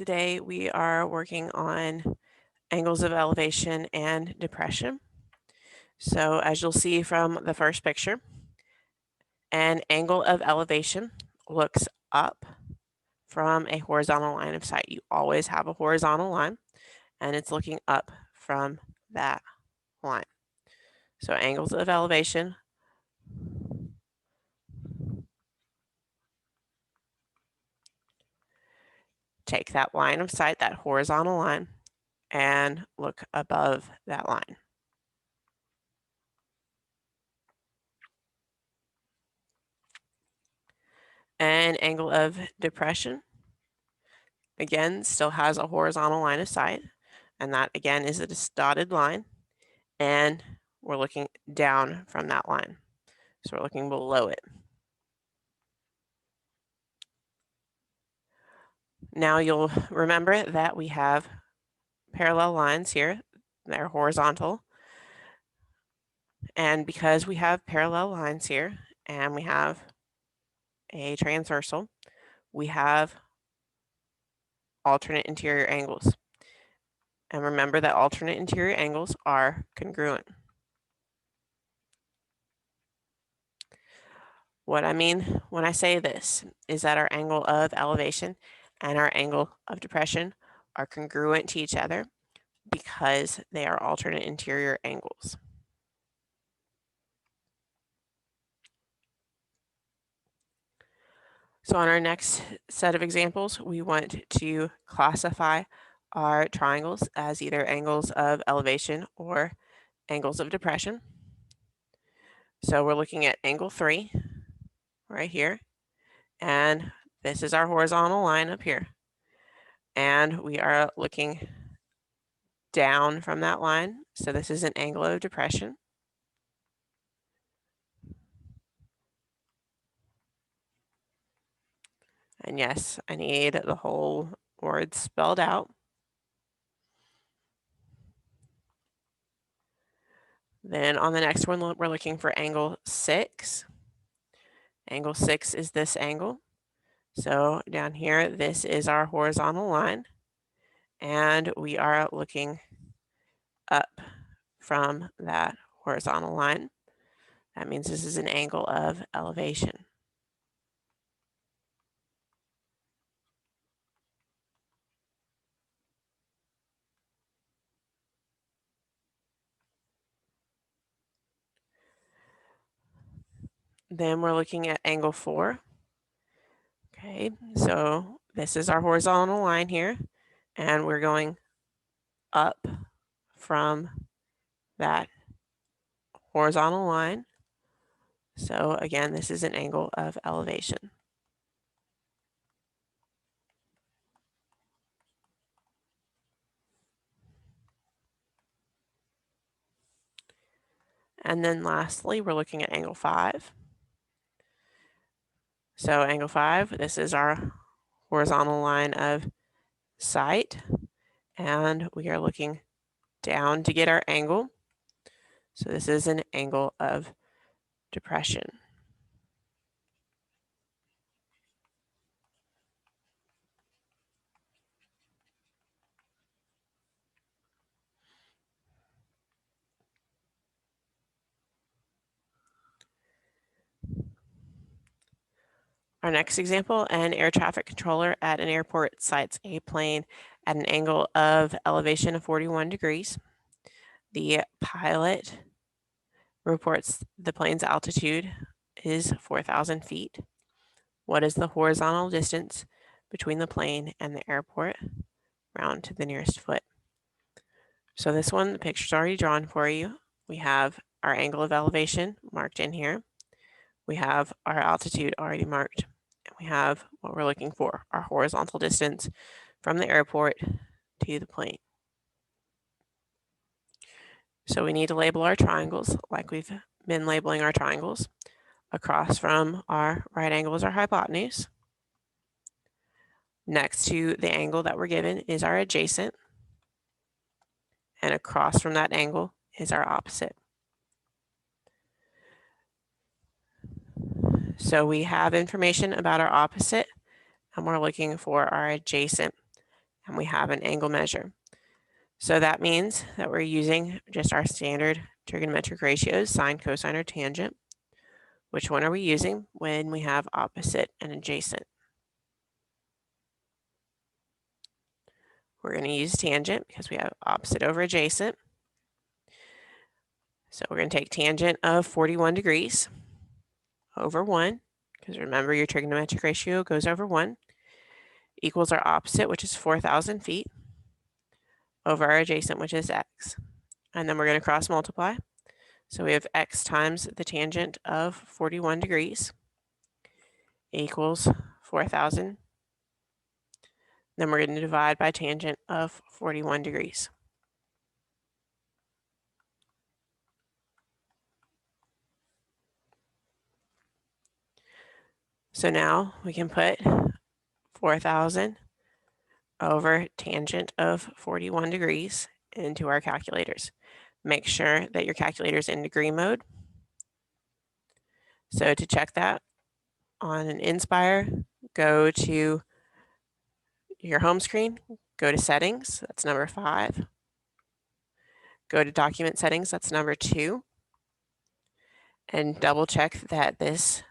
Today we are working on angles of elevation and depression. So as you'll see from the first picture, an angle of elevation looks up from a horizontal line of sight. You always have a horizontal line and it's looking up from that line. So angles of elevation take that line of sight, that horizontal line, and look above that line. An angle of depression, again, still has a horizontal line of sight, and that again is a dotted line, and we're looking down from that line. So we're looking below it. Now you'll remember that we have parallel lines here. They're horizontal. And because we have parallel lines here and we have a transversal, we have alternate interior angles. And remember that alternate interior angles are congruent. What I mean when I say this is that our angle of elevation and our angle of depression are congruent to each other because they are alternate interior angles. So on our next set of examples, we want to classify our triangles as either angles of elevation or angles of depression. So we're looking at angle 3 right here, and this is our horizontal line up here. And we are looking down from that line. So this is an angle of depression. And yes, I need the whole word spelled out. Then on the next one, we're looking for angle 6. Angle 6 is this angle. So down here, this is our horizontal line. And we are looking up from that horizontal line. That means this is an angle of elevation. Then we're looking at angle 4. Okay, so this is our horizontal line here, and we're going up from that horizontal line. So again, this is an angle of elevation. And then lastly, we're looking at angle 5. So angle 5, this is our horizontal line of sight, and we are looking down to get our angle. So this is an angle of depression. Our next example, an air traffic controller at an airport sights a plane at an angle of elevation of 41 degrees. The pilot reports the plane's altitude is 4,000 feet. What is the horizontal distance between the plane and the airport? Round to the nearest foot. So this one, the picture's already drawn for you. We have our angle of elevation marked in here. We have our altitude already marked. And we have what we're looking for, our horizontal distance from the airport to the plane. So we need to label our triangles like we've been labeling our triangles. Across from our right angle is our hypotenuse. Next to the angle that we're given is our adjacent. And across from that angle is our opposite. So we have information about our opposite, and we're looking for our adjacent. and we have an angle measure. So that means that we're using just our standard trigonometric ratios, sine, cosine, or tangent. Which one are we using when we have opposite and adjacent? We're going to use tangent because we have opposite over adjacent. So we're going to take tangent of 41 degrees over 1, because remember your trigonometric ratio goes over 1, equals our opposite, which is 4,000 feet, over our adjacent, which is x. And then we're going to cross multiply. So we have x times the tangent of 41 degrees equals 4,000. Then we're going to divide by tangent of 41 degrees. So now we can put 4,000 over tangent of 41 degrees into our calculators. Make sure that your calculator is in degree mode. So to check that on an Inspire, go to your home screen, go to settings, that's number 5. Go to document settings, that's number 2. And double check that this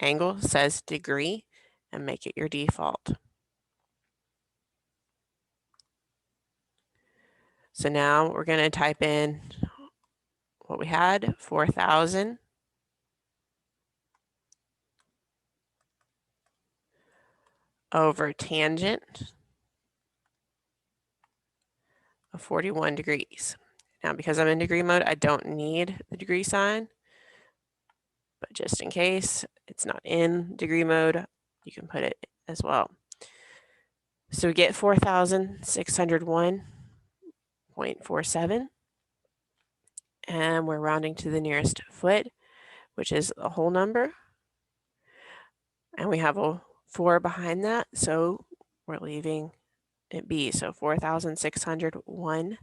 angle says degree and make it your default. So now we're going to type in what we had, 4,000 over tangent of 41 degrees. Now, because I'm in degree mode, I don't need the degree sign, but just in case it's not in degree mode, you can put it as well. So we get 4,601.47, and we're rounding to the nearest foot, which is a whole number, and we have a 4 behind that, so we're leaving it be. So 4,601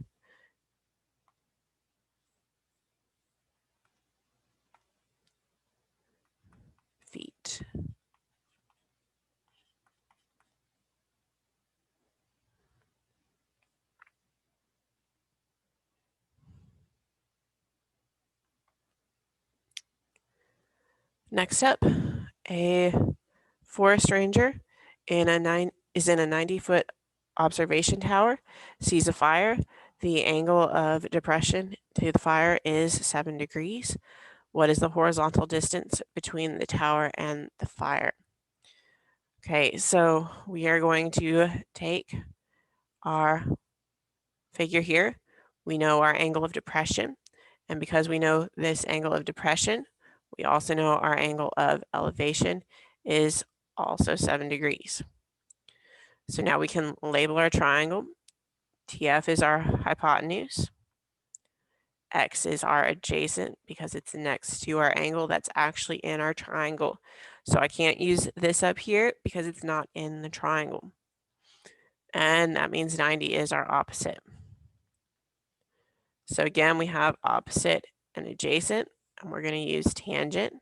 feet. Next up, a forest ranger is in a 90-foot observation tower, sees a fire. The angle of depression to the fire is 7 degrees. What is the horizontal distance between the tower and the fire? Okay, so we are going to take our figure here. We know our angle of depression, and because we know this angle of depression, we also know our angle of elevation is also 7 degrees. So now we can label our triangle. TF is our hypotenuse. X is our adjacent because it's next to our angle that's actually in our triangle. So I can't use this up here because it's not in the triangle. And that means 90 is our opposite. So again, we have opposite and adjacent, and we're going to use tangent.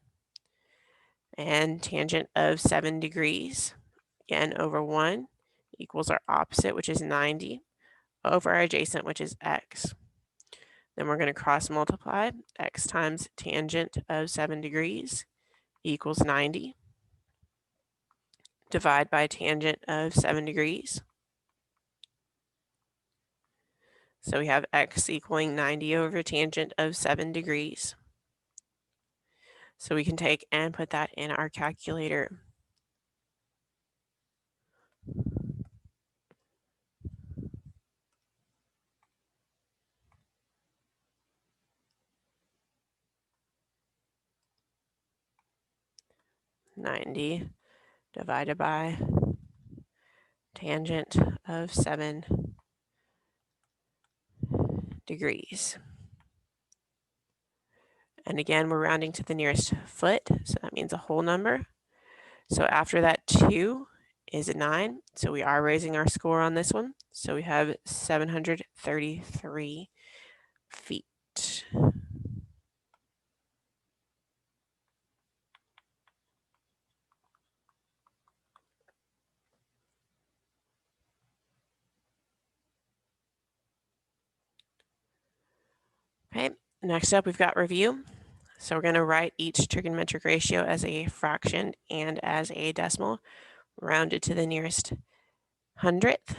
And tangent of 7 degrees, again, over 1 equals our opposite, which is 90, over our adjacent, which is x. Then we're going to cross multiply. X times tangent of 7 degrees equals 90. Divide by tangent of 7 degrees. So we have x equaling 90 over tangent of 7 degrees. So we can take and put that in our calculator. (90) divided by tangent of 7 degrees. And again, we're rounding to the nearest foot, so that means a whole number. So after that 2 is a 9, so we are raising our score on this one. So we have 733 feet. Okay, next up we've got review. So we're going to write each trigonometric ratio as a fraction and as a decimal, rounded to the nearest hundredth.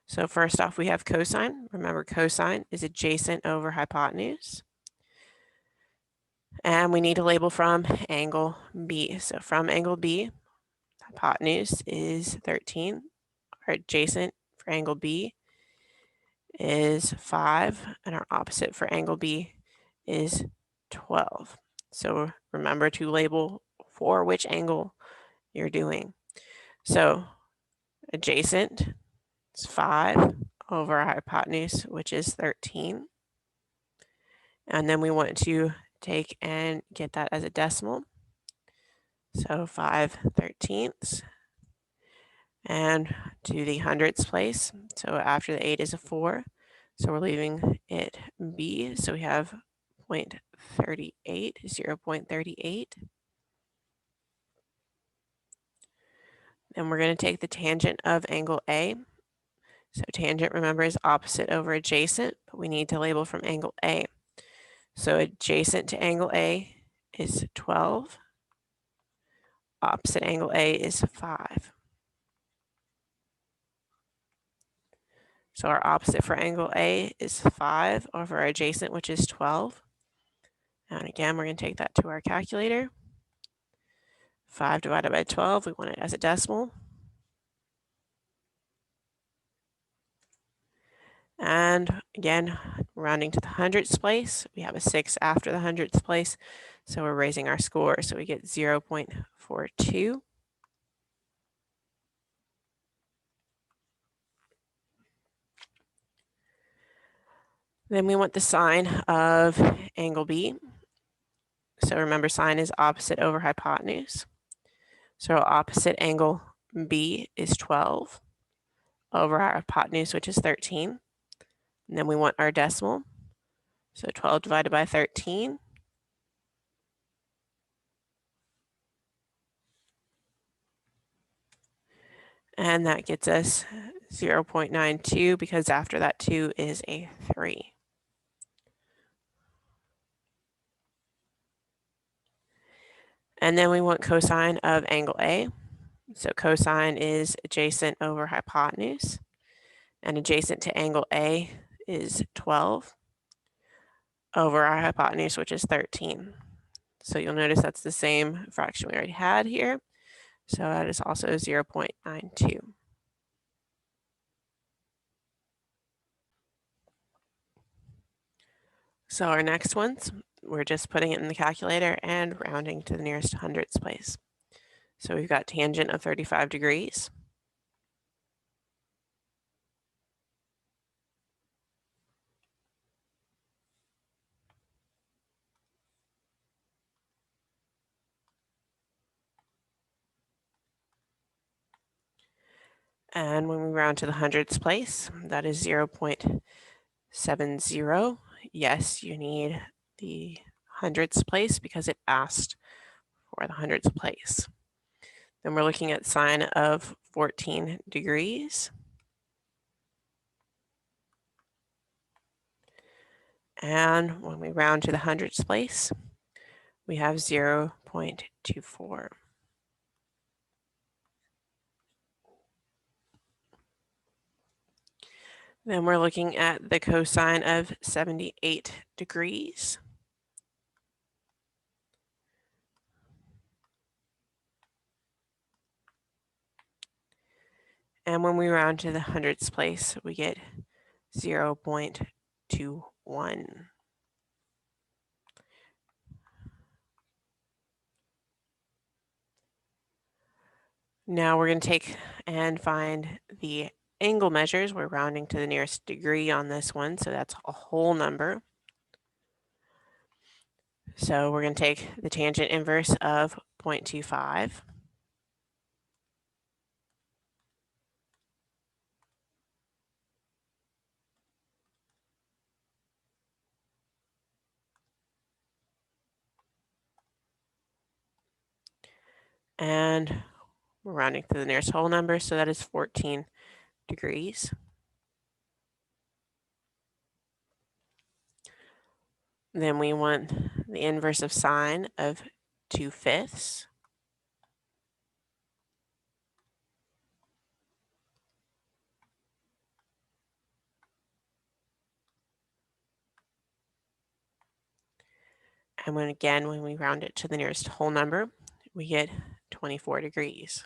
So first off, we have cosine. Remember, cosine is adjacent over hypotenuse. And we need a label from angle B. So from angle B, hypotenuse is 13. Our adjacent for angle B is 5, and our opposite for angle B is 12. So remember to label for which angle you're doing. So adjacent is 5 over our hypotenuse, which is 13. And then we want to take and get that as a decimal. So 5/13 and to the hundredths place. So after the 8 is a 4. So we're leaving it B. So we have 0.38, 0.38. Then we're going to take the tangent of angle A. So tangent, remember, is opposite over adjacent, but we need to label from angle A. So adjacent to angle A is 12. Opposite angle A is 5. So our opposite for angle A is 5 over our adjacent, which is 12. And again, we're going to take that to our calculator. 5 divided by 12, we want it as a decimal. And again, rounding to the hundredths place, we have a 6 after the hundredths place, so we're raising our score, so we get 0.42. Then we want the sine of angle B. So remember, sine is opposite over hypotenuse. So opposite angle B is 12 over our hypotenuse, which is 13. And then we want our decimal. So 12 divided by 13. And that gets us 0.92 because after that 2 is a 3. And then we want cosine of angle A. So cosine is adjacent over hypotenuse. And adjacent to angle A is 12 over our hypotenuse, which is 13. So you'll notice that's the same fraction we already had here. So that is also 0.92. So our next ones, we're just putting it in the calculator and rounding to the nearest hundredths place. So we've got tangent of 35 degrees. And when we round to the hundredths place, that is 0.70. Yes, you need the hundredths place because it asked for the hundredths place. Then we're looking at sine of 14 degrees. And when we round to the hundredths place, we have 0.24. Then we're looking at the cosine of 78 degrees. And when we round to the hundredths place, we get 0.21. Now we're going to take and find the angle measures. We're rounding to the nearest degree on this one, so that's a whole number. So we're going to take the tangent inverse of 0.25. And we're rounding to the nearest whole number, so that is 14 degrees. Then we want the inverse of sine of 2/5. And when we round it to the nearest whole number, we get 24 degrees.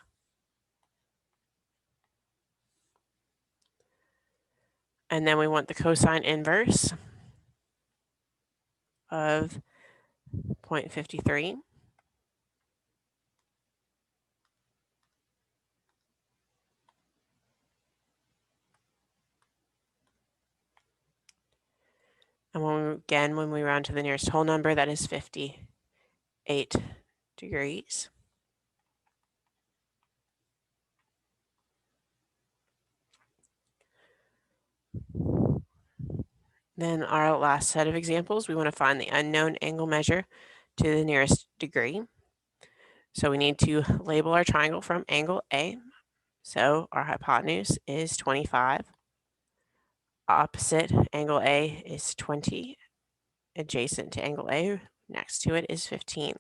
And then we want the cosine inverse of 0.53. And when we round to the nearest whole number, that is 58 degrees. Then our last set of examples, we want to find the unknown angle measure to the nearest degree. So we need to label our triangle from angle A. So our hypotenuse is 25. Opposite angle A is 20. Adjacent to angle A, next to it is 15.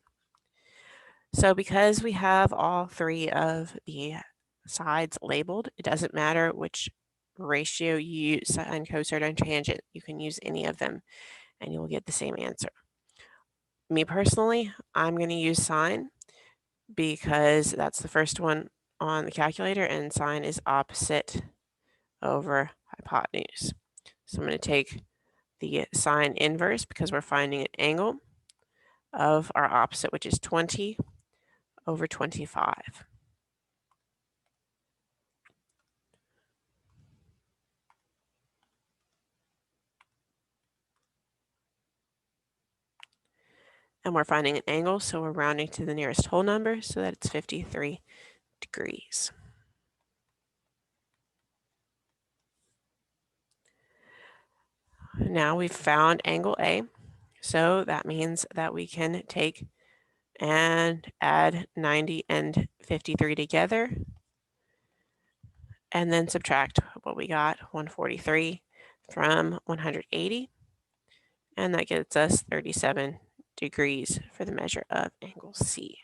So because we have all three of the sides labeled, it doesn't matter which ratio you use, sine, cosine, and tangent. You can use any of them and you will get the same answer. Me personally, I'm going to use sine because that's the first one on the calculator, and sine is opposite over hypotenuse. So I'm going to take the sine inverse because we're finding an angle of our opposite, which is 20 over 25. And we're finding an angle, so we're rounding to the nearest whole number so that it's 53 degrees. Now we've found angle A, so that means that we can take and add 90 and 53 together and then subtract what we got, 143 from 180, and that gets us 37 degrees for the measure of angle C.